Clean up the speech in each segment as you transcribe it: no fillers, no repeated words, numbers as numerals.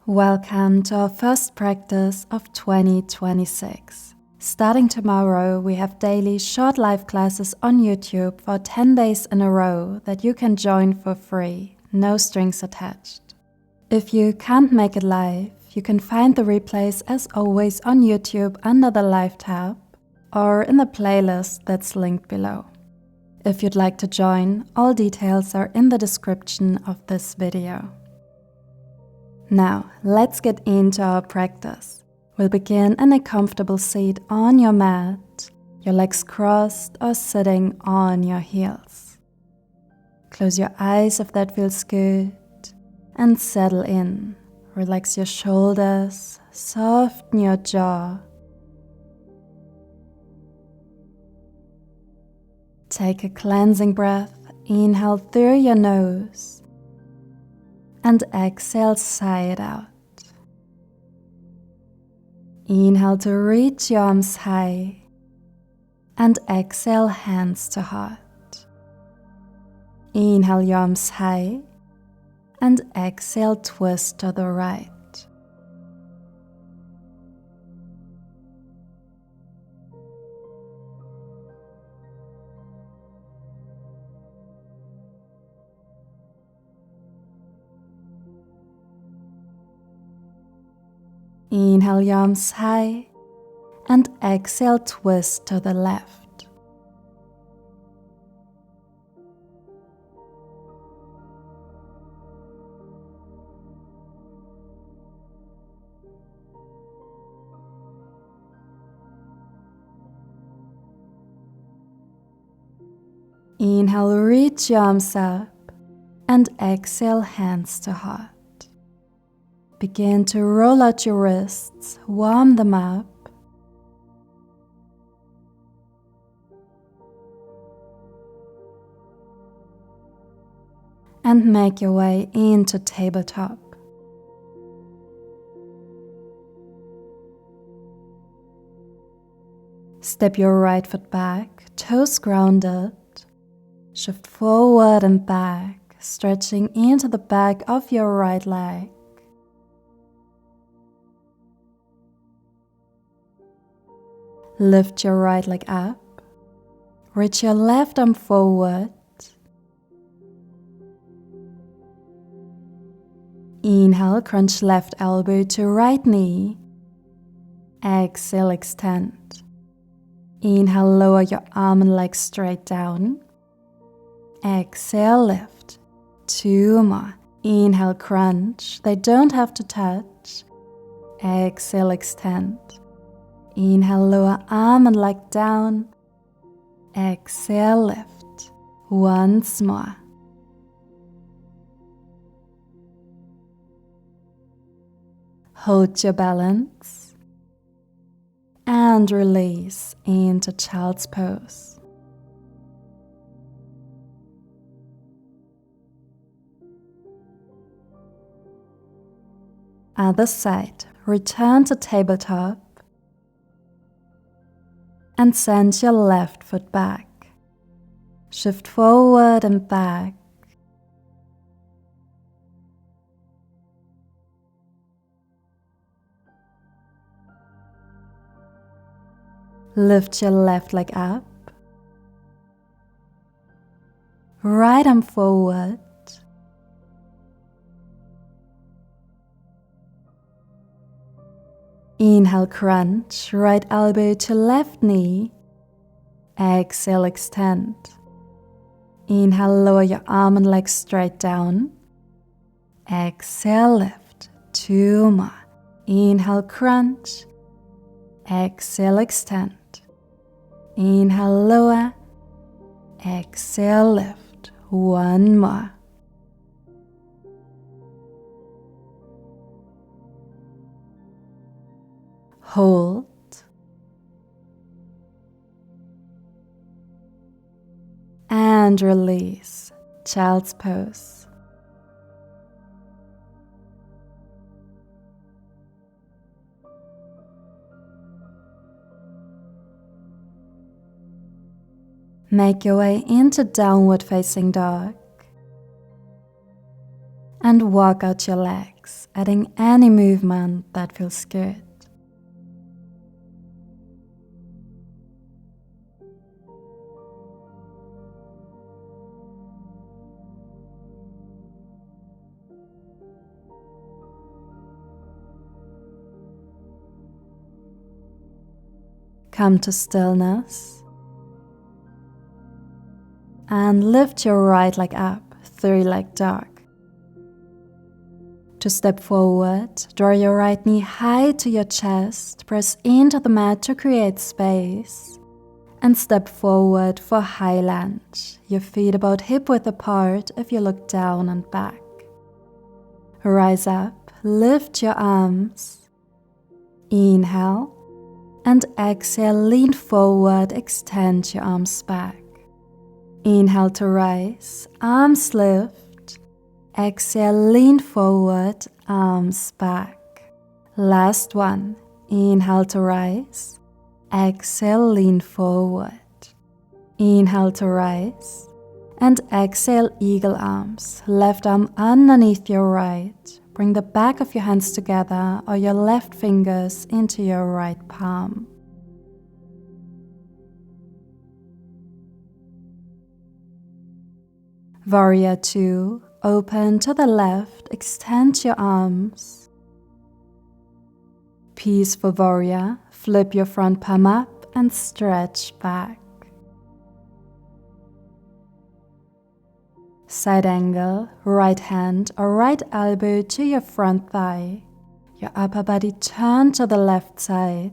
Welcome to our first practice of 2026. Starting tomorrow, we have daily short live classes on YouTube for 10 days in a row that you can join for free, no strings attached. If you can't make it live, you can find the replays as always on YouTube under the Live tab or in the playlist that's linked below. If you'd like to join, all details are in the description of this video. Now, let's get into our practice. We'll begin in a comfortable seat on your mat, your legs crossed or sitting on your heels. Close your eyes if that feels good and settle in. Relax your shoulders, soften your jaw. Take a cleansing breath, inhale through your nose and exhale, sigh it out. Inhale to reach your arms high and exhale, hands to heart. Inhale your arms high and exhale, twist to the right. Inhale your arms high and exhale, twist to the left. Inhale, reach your arms up and exhale, hands to heart. Begin to roll out your wrists, warm them up. And make your way into tabletop. Step your right foot back, toes grounded. Shift forward and back, stretching into the back of your right leg. Lift your right leg up, reach your left arm forward. Inhale, crunch left elbow to right knee. Exhale, extend. Inhale, lower your arm and leg straight down. Exhale, lift. 2 more. Inhale, crunch. They don't have to touch. Exhale, extend. Inhale, lower arm and leg down. Exhale, lift. Once more. Hold your balance and release into child's pose. Other side, return to tabletop. And send your left foot back. Shift forward and back. Lift your left leg up. Right arm forward. Inhale, crunch, right elbow to left knee. Exhale, extend. Inhale, lower your arm and leg straight down. Exhale, lift. 2 more. Inhale, crunch. Exhale, extend. Inhale, lower. Exhale, lift. 1 more. Hold. And release, child's pose. Make your way into downward facing dog and walk out your leg. legs, adding any movement that feels good. Come to stillness and lift your right leg up, 3-leg dog. To step forward, draw your right knee high to your chest, press into the mat to create space, and step forward for high lunge, your feet about hip-width apart if you look down and back. Rise up, lift your arms, inhale, and exhale, lean forward, extend your arms back. Inhale to rise, arms lift. Exhale, lean forward, arms back. Last one. Inhale to rise. Exhale, lean forward. Inhale to rise. And exhale, eagle arms. Left arm underneath your right. Bring the back of your hands together or your left fingers into your right palm. Warrior 2, open to the left, extend your arms. Peaceful warrior, flip your front palm up and stretch back. Side angle, right hand or right elbow to your front thigh. Your upper body turn to the left side.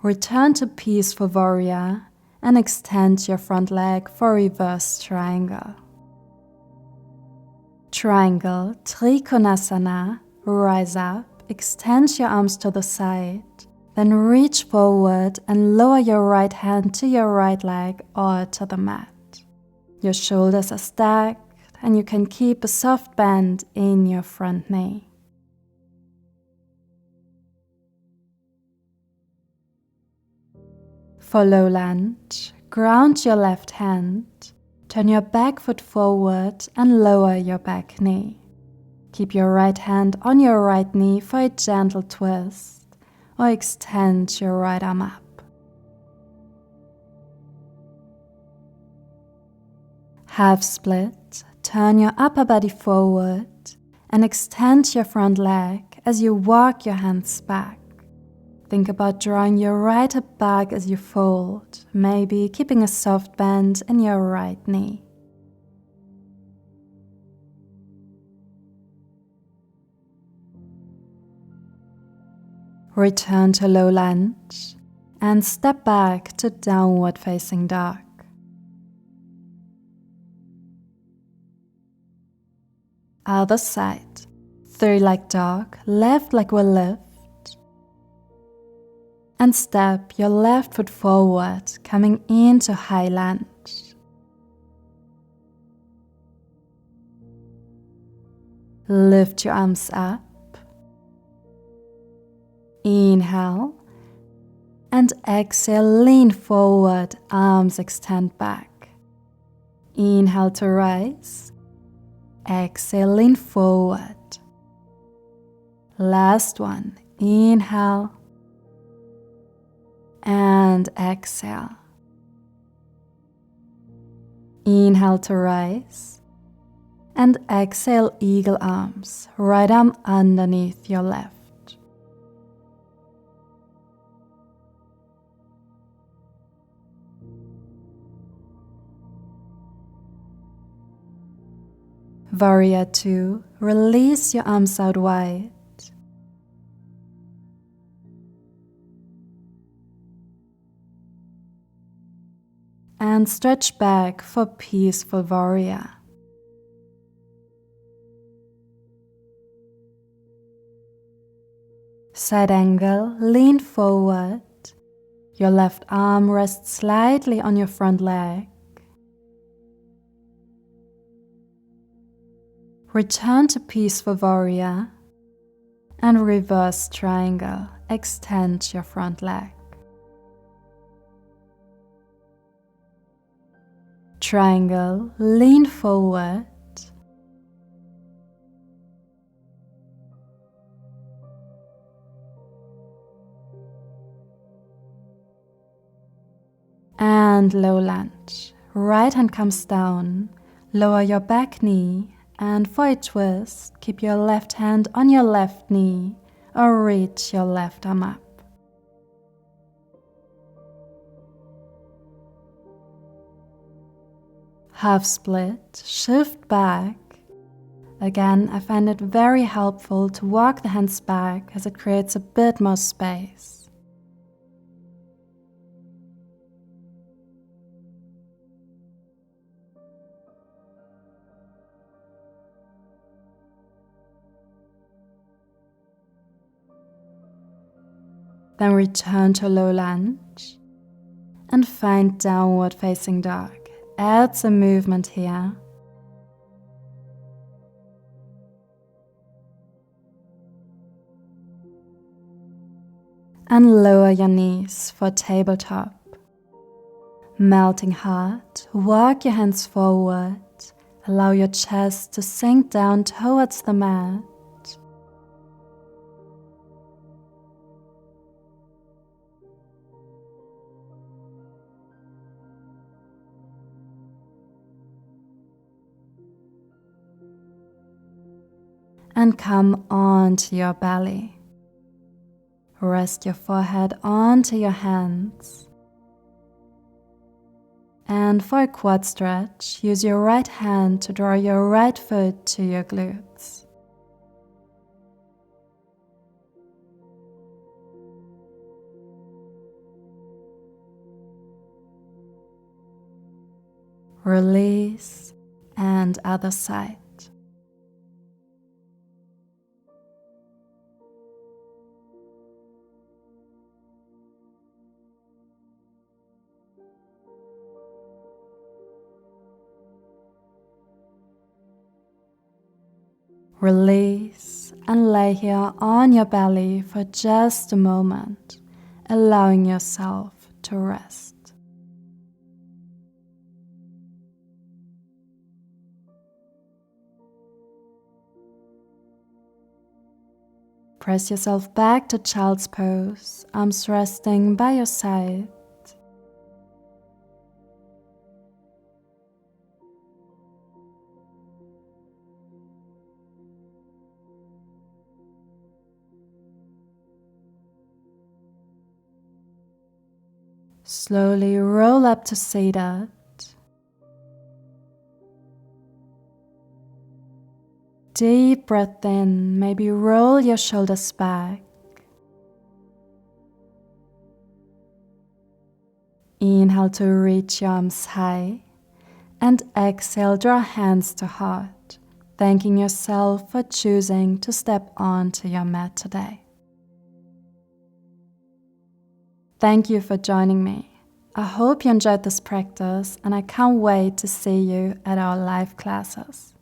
Return to peaceful warrior and extend your front leg for reverse triangle. Triangle, Trikonasana, rise up, extend your arms to the side, then reach forward and lower your right hand to your right leg or to the mat. Your shoulders are stacked and you can keep a soft bend in your front knee. For low lunge, ground your left hand, turn your back foot forward and lower your back knee. Keep your right hand on your right knee for a gentle twist or extend your right arm up. Half split, turn your upper body forward and extend your front leg as you walk your hands back. Think about drawing your right hip back as you fold, maybe keeping a soft bend in your right knee. Return to low lunge and step back to downward facing dog. Other side, 3-leg dog, left leg will lift. And step your left foot forward, coming into high lunge. Lift your arms up. Inhale. And exhale, lean forward, arms extend back. Inhale to rise. Exhale, lean forward. Last one. Inhale. And exhale. Inhale to rise. And exhale, eagle arms. Right arm underneath your left. Warrior 2, release your arms out wide. And stretch back for peaceful warrior. Side angle, lean forward. Your left arm rests slightly on your front leg. Return to peaceful warrior and reverse triangle. Extend your front leg. Triangle, lean forward. and low lunge. Right hand comes down, lower your back knee, and for a twist, keep your left hand on your left knee or reach your left arm up. Half split, shift back. Again, I find it very helpful to walk the hands back as it creates a bit more space. Then return to low lunge and find downward facing dog. Add some movement here. And lower your knees for tabletop. Melting heart, walk your hands forward. Allow your chest to sink down towards the mat. And come onto your belly. Rest your forehead onto your hands. And for a quad stretch, use your right hand to draw your right foot to your glutes. Release, and other side. Release and lay here on your belly for just a moment, allowing yourself to rest. Press yourself back to child's pose, arms resting by your side. Slowly roll up to seated. Deep breath in, maybe roll your shoulders back. Inhale to reach your arms high, and exhale, draw hands to heart, thanking yourself for choosing to step onto your mat today. Thank you for joining me. I hope you enjoyed this practice, and I can't wait to see you at our live classes.